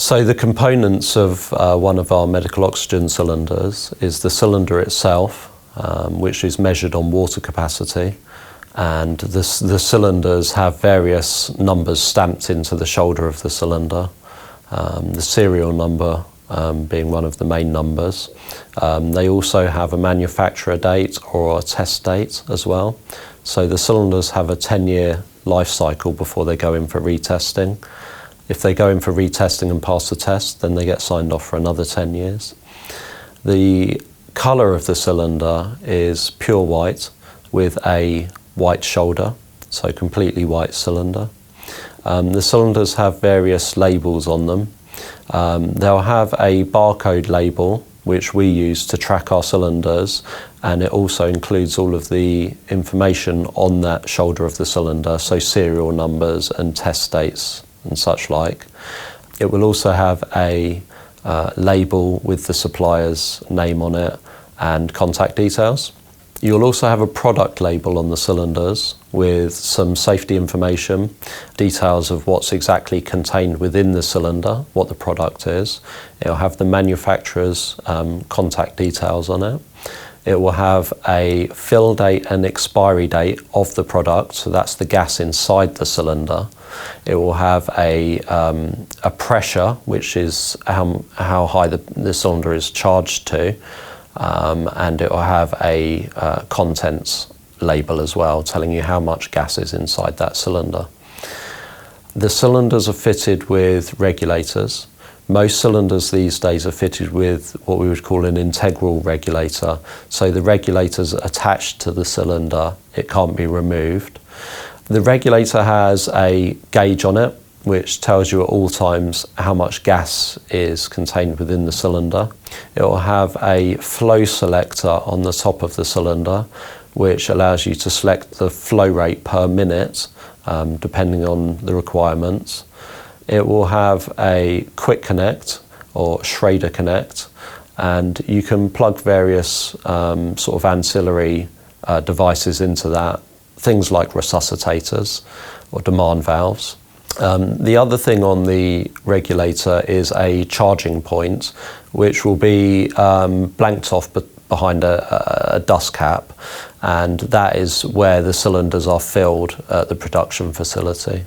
So the components of one of our medical oxygen cylinders is the cylinder itself, which is measured on water capacity, and the cylinders have various numbers stamped into the shoulder of the cylinder, the serial number being one of the main numbers. They also have a manufacturer date or a test date as well. So the cylinders have a 10-year life cycle before they go in for retesting. If they go in for retesting and pass the test, then they get signed off for another 10 years. The colour of the cylinder is pure white with a white shoulder, so completely white cylinder. The cylinders have various labels on them. They'll have a barcode label which we use to track our cylinders, and it also includes all of the information on that shoulder of the cylinder, so serial numbers and test dates and such like. It will also have a label with the supplier's name on it and contact details. You'll also have a product label on the cylinders with some safety information, details of what's exactly contained within the cylinder, what the product is. It'll have the manufacturer's contact details on it. It will have a fill date and expiry date of the product, so that's the gas inside the cylinder. It will have a pressure, which is how high the cylinder is charged to, and it will have a contents label as well, telling you how much gas is inside that cylinder. The cylinders are fitted with regulators. Most cylinders these days are fitted with what we would call an integral regulator. So the regulator's attached to the cylinder, it can't be removed. The regulator has a gauge on it, which tells you at all times how much gas is contained within the cylinder. It will have a flow selector on the top of the cylinder, which allows you to select the flow rate per minute, depending on the requirements. It will have a quick connect or Schrader connect, and you can plug various sort of ancillary devices into that, things like resuscitators or demand valves. The other thing on the regulator is a charging point, which will be blanked off behind a dust cap, and that is where the cylinders are filled at the production facility.